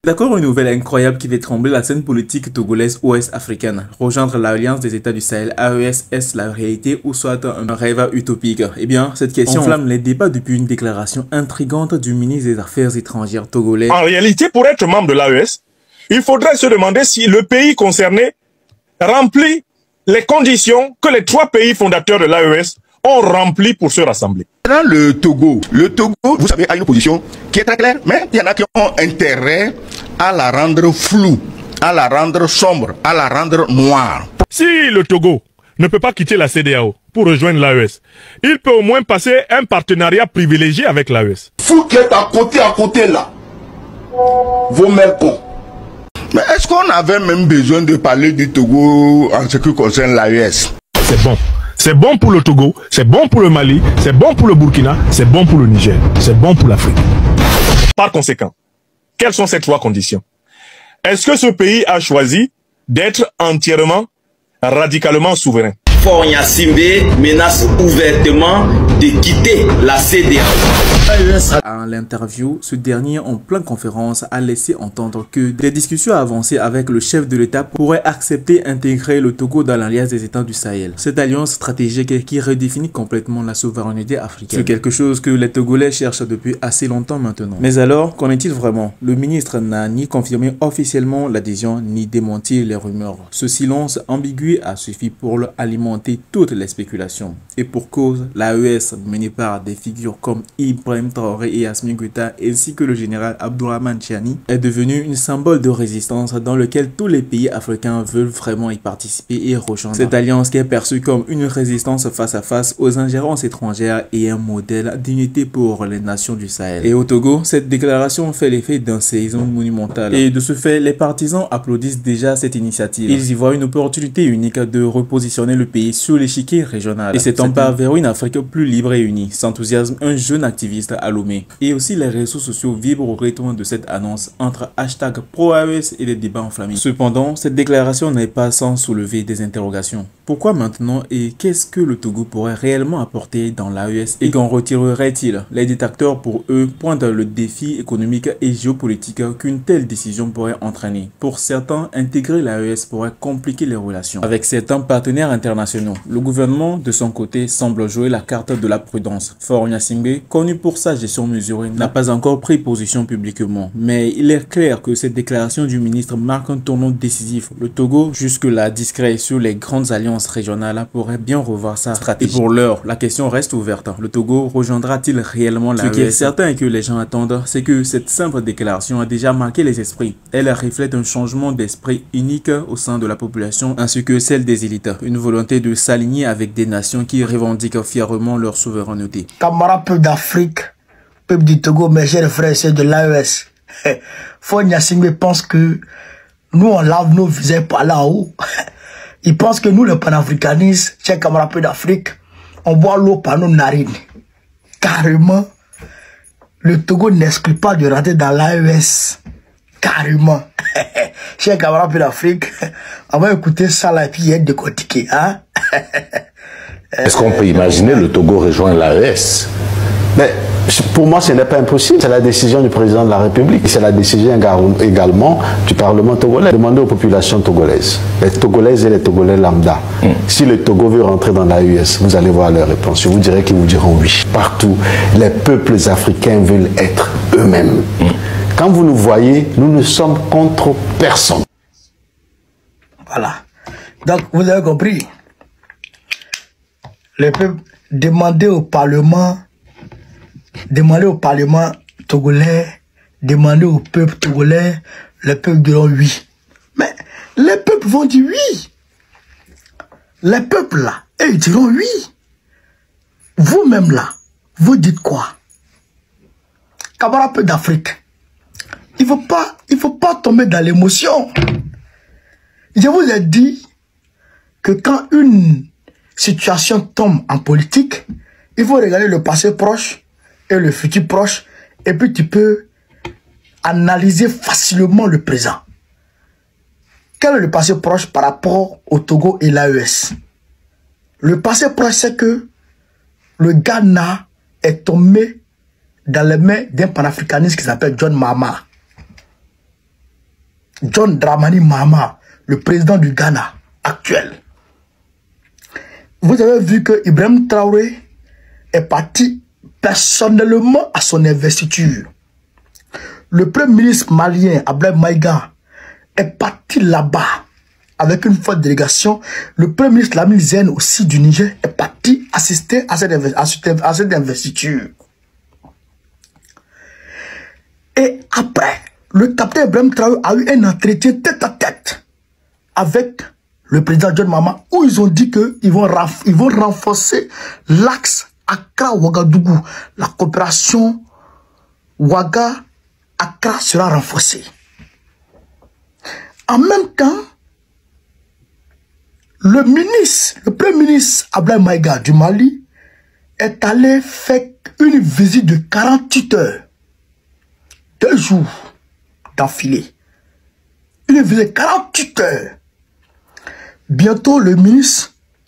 D'accord, une nouvelle incroyable qui fait trembler la scène politique togolaise ouest africaine. Rejoindre l'Alliance des États du Sahel, AES, est-ce la réalité ou soit un rêve utopique? Eh bien, cette question enflamme les débats depuis une déclaration intrigante du ministre des Affaires étrangères togolais. En réalité, pour être membre de l'AES, il faudrait se demander si le pays concerné remplit les conditions que les 3 pays fondateurs de l'AES ont remplies pour se rassembler. Dans le Togo, vous savez, a une position qui est très claire, mais il y en a qui ont intérêt à la rendre floue, à la rendre sombre, à la rendre noire. Si le Togo ne peut pas quitter la CEDEAO pour rejoindre l'AES, il peut au moins passer un partenariat privilégié avec l'AES. Vous qui êtes à côté là, vos mères cons. Mais est-ce qu'on avait même besoin de parler du Togo en ce qui concerne l'AES? C'est bon. C'est bon pour le Togo, c'est bon pour le Mali, c'est bon pour le Burkina, c'est bon pour le Niger, c'est bon pour l'Afrique. Par conséquent, quelles sont ces 3 conditions? Est-ce que ce pays a choisi d'être entièrement, radicalement souverain? Faure Gnassingbé menace ouvertement de quitter la CEDEAO. À l'interview, ce dernier en pleine conférence a laissé entendre que des discussions avancées avec le chef de l'État pourraient accepter d'intégrer le Togo dans l'Alliance des États du Sahel. Cette alliance stratégique qui redéfinit complètement la souveraineté africaine. C'est quelque chose que les Togolais cherchent depuis assez longtemps maintenant. Mais alors, qu'en est-il vraiment? Le ministre n'a ni confirmé officiellement l'adhésion ni démenti les rumeurs. Ce silence ambigu a suffi pour alimenter toutes les spéculations. Et pour cause, l'AES, menée par des figures comme Ibrahim Traoré et Assimi Goïta ainsi que le général Abdourahmane Tiani, est devenu une symbole de résistance dans lequel tous les pays africains veulent vraiment y participer et rejoindre. Cette alliance qui est perçue comme une résistance face à face aux ingérences étrangères et un modèle d'unité pour les nations du Sahel. Et au Togo, cette déclaration fait l'effet d'un séisme monumental. Et de ce fait, les partisans applaudissent déjà cette initiative. Ils y voient une opportunité unique de repositionner le pays sur l'échiquier régional et s'étend pas vers une Afrique plus libre et unie. S'enthousiasme un jeune activiste à Lomé. Et aussi les réseaux sociaux vibrent au rythme de cette annonce entre hashtag pro-AES et des débats enflammés. Cependant, cette déclaration n'est pas sans soulever des interrogations. Pourquoi maintenant et qu'est-ce que le Togo pourrait réellement apporter dans l'AES et qu'en retirerait-il? Les détracteurs pour eux pointent le défi économique et géopolitique qu'une telle décision pourrait entraîner. Pour certains, intégrer l'AES pourrait compliquer les relations avec certains partenaires internationaux. Le gouvernement, de son côté, semble jouer la carte de la prudence. Faure Gnassingbé, connu pour sa gestion mesurée, n'a pas encore pris position publiquement. Mais il est clair que cette déclaration du ministre marque un tournant décisif. Le Togo, jusque-là discret sur les grandes alliances régionales, pourrait bien revoir sa stratégie. Et pour l'heure, la question reste ouverte. Le Togo rejoindra-t-il réellement l'AES? Ce qui est certain et que les gens attendent, c'est que cette simple déclaration a déjà marqué les esprits. Elle reflète un changement d'esprit unique au sein de la population ainsi que celle des élites. Une volonté de s'aligner avec des nations qui revendiquent fièrement leur souveraineté. Camarades peuple d'Afrique, peuple du Togo, mes chers frères et sœurs de l'AES, Faure Gnassingbé pense que nous on lave nos visages par là-haut. Il pense que nous les panafricanistes, chers camarades peuple d'Afrique, on boit l'eau par nos narines. Carrément, le Togo n'exclut pas de rentrer dans l'AES. Carrément. Chers camarades peuple d'Afrique, on va écouter ça là et puis être décortiqué. Hein? Est-ce qu'on peut imaginer le Togo rejoindre l'AES? Mais pour moi, ce n'est pas impossible. C'est la décision du président de la République. C'est la décision également du Parlement togolais. Demandez aux populations togolaises, les Togolaises et les Togolais lambda, si le Togo veut rentrer dans l'AES, vous allez voir leur réponse. Je vous dirai qu'ils vous diront oui. Partout, les peuples africains veulent être eux-mêmes. Quand vous nous voyez, nous ne sommes contre personne. Voilà. Donc, vous avez compris. Le peuple demandait au Parlement togolais, demander au peuple togolais, le peuple diront oui. Mais les peuples vont dire oui. Les peuples là, ils diront oui. Vous-même là, vous dites quoi? Camarades d'Afrique, il faut pas tomber dans l'émotion. Je vous ai dit que quand une situation tombe en politique, il faut regarder le passé proche et le futur proche, et puis tu peux analyser facilement le présent. Quel est le passé proche par rapport au Togo et l'AES? Le passé proche, c'est que le Ghana est tombé dans les mains d'un panafricaniste qui s'appelle John Mahama. John Dramani Mahama, le président du Ghana actuel. Vous avez vu que Ibrahim Traoré est parti personnellement à son investiture. Le premier ministre malien, Abdoulaye Maïga, est parti là-bas avec une forte délégation. Le premier ministre Lamine Zen aussi du Niger est parti assister à cette investiture. Et après, le capitaine Ibrahim Traoré a eu un entretien tête-à-tête avec le président John Mahama où ils ont dit qu'ils vont renforcer l'axe Accra-Ouagadougou. La coopération Ouaga-Accra sera renforcée. En même temps, le premier ministre Abdoulaye Maïga du Mali est allé faire une visite de 48 heures. 2 jours d'affilée. Une visite de 48 heures. Bientôt, le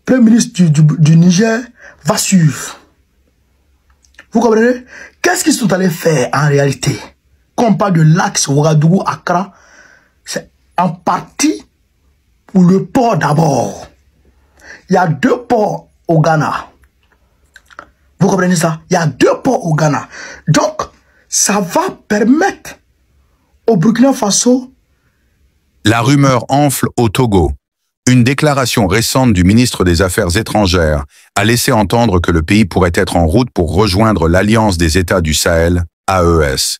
premier ministre du Niger va suivre. Vous comprenez? Qu'est-ce qu'ils sont allés faire en réalité? Quand on parle de l'axe Ouagadougou-Accra, c'est en partie pour le port d'abord. Il y a 2 ports au Ghana. Vous comprenez ça? Il y a 2 ports au Ghana. Donc, ça va permettre au Burkina Faso. La rumeur enfle au Togo. Une déclaration récente du ministre des Affaires étrangères a laissé entendre que le pays pourrait être en route pour rejoindre l'Alliance des États du Sahel, AES.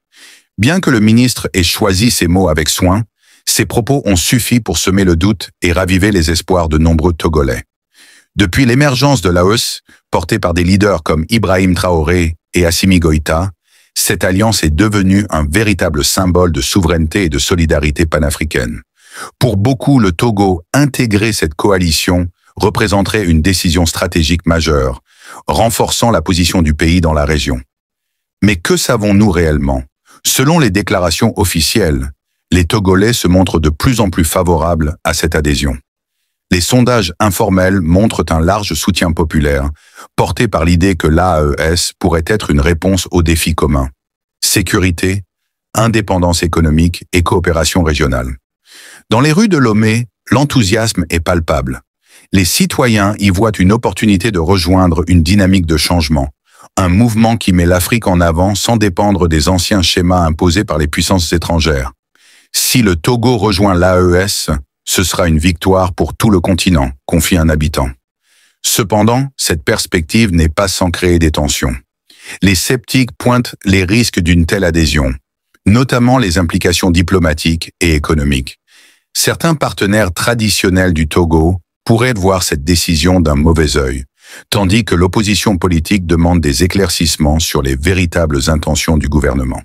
Bien que le ministre ait choisi ses mots avec soin, ses propos ont suffi pour semer le doute et raviver les espoirs de nombreux Togolais. Depuis l'émergence de l'AES, portée par des leaders comme Ibrahim Traoré et Assimi Goïta, cette alliance est devenue un véritable symbole de souveraineté et de solidarité panafricaine. Pour beaucoup, le Togo, intégrer cette coalition, représenterait une décision stratégique majeure, renforçant la position du pays dans la région. Mais que savons-nous réellement? Selon les déclarations officielles, les Togolais se montrent de plus en plus favorables à cette adhésion. Les sondages informels montrent un large soutien populaire, porté par l'idée que l'AES pourrait être une réponse aux défis communs. Sécurité, indépendance économique et coopération régionale. Dans les rues de Lomé, l'enthousiasme est palpable. Les citoyens y voient une opportunité de rejoindre une dynamique de changement, un mouvement qui met l'Afrique en avant sans dépendre des anciens schémas imposés par les puissances étrangères. Si le Togo rejoint l'AES, ce sera une victoire pour tout le continent, confie un habitant. Cependant, cette perspective n'est pas sans créer des tensions. Les sceptiques pointent les risques d'une telle adhésion, notamment les implications diplomatiques et économiques. Certains partenaires traditionnels du Togo pourraient voir cette décision d'un mauvais œil, tandis que l'opposition politique demande des éclaircissements sur les véritables intentions du gouvernement.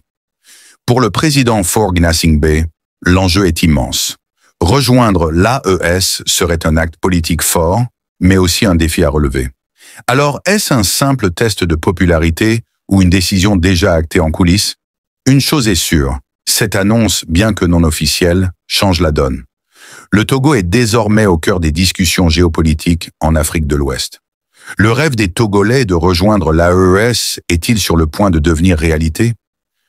Pour le président Faure Gnassingbé, l'enjeu est immense. Rejoindre l'AES serait un acte politique fort, mais aussi un défi à relever. Alors, est-ce un simple test de popularité ou une décision déjà actée en coulisses? Une chose est sûre, cette annonce, bien que non officielle, change la donne. Le Togo est désormais au cœur des discussions géopolitiques en Afrique de l'Ouest. Le rêve des Togolais de rejoindre l'AES est-il sur le point de devenir réalité?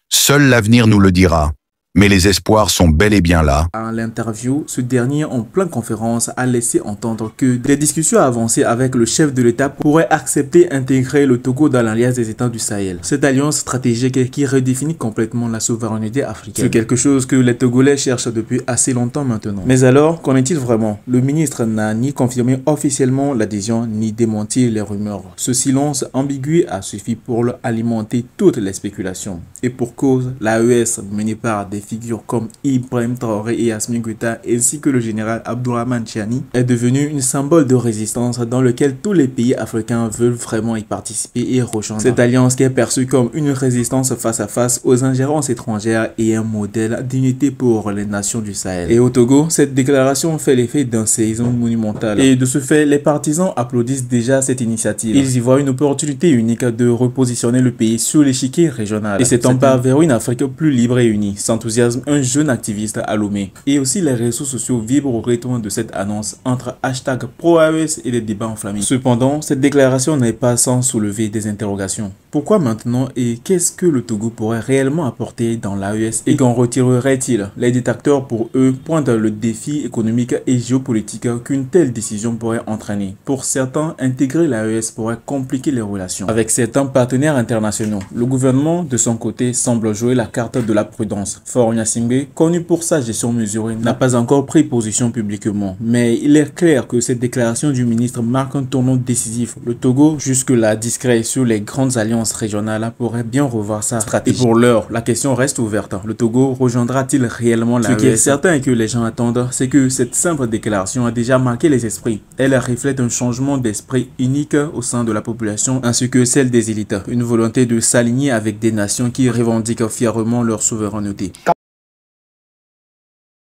Seul l'avenir nous le dira. Mais les espoirs sont bel et bien là. En l'interview, ce dernier, en pleine conférence, a laissé entendre que des discussions avancées avec le chef de l'État pourraient accepter d'intégrer le Togo dans l'Alliance des États du Sahel. Cette alliance stratégique qui redéfinit complètement la souveraineté africaine. C'est quelque chose que les Togolais cherchent depuis assez longtemps maintenant. Mais alors, qu'en est-il vraiment? Le ministre n'a ni confirmé officiellement l'adhésion, ni démenti les rumeurs. Ce silence ambigu a suffi pour alimenter toutes les spéculations. Et pour cause, l'AES, menée par des figures comme Ibrahim Traoré et Assimi Goïta ainsi que le général Abdourahmane Tiani est devenu une symbole de résistance dans lequel tous les pays africains veulent vraiment y participer et rejoindre. Cette alliance qui est perçue comme une résistance face à face aux ingérences étrangères et un modèle d'unité pour les nations du Sahel. Et au Togo, cette déclaration fait l'effet d'un séisme monumental. Et de ce fait, les partisans applaudissent déjà cette initiative. Ils y voient une opportunité unique de repositionner le pays sur l'échiquier régional et s'étendre vers une Afrique plus libre et unie, sans tout enthousiasme un jeune activiste à Lomé. Et aussi les réseaux sociaux vibrent au rythme de cette annonce entre hashtag pro-AES et des débats enflammés. Cependant, cette déclaration n'est pas sans soulever des interrogations. Pourquoi maintenant et qu'est-ce que le Togo pourrait réellement apporter dans l'AES et qu'en retirerait-il? Les détracteurs pour eux pointent le défi économique et géopolitique qu'une telle décision pourrait entraîner. Pour certains, intégrer l'AES pourrait compliquer les relations avec certains partenaires internationaux. Le gouvernement, de son côté, semble jouer la carte de la prudence. Faure Gnassingbé, connu pour sa gestion mesurée, n'a pas encore pris position publiquement. Mais il est clair que cette déclaration du ministre marque un tournant décisif. Le Togo, jusque-là discret sur les grandes alliances régionales, pourrait bien revoir sa stratégie. Et pour l'heure, la question reste ouverte. Le Togo rejoindra-t-il réellement l'AES? Ce qui est certain et que les gens attendent, c'est que cette simple déclaration a déjà marqué les esprits. Elle reflète un changement d'esprit unique au sein de la population ainsi que celle des élites. Une volonté de s'aligner avec des nations qui revendiquent fièrement leur souveraineté.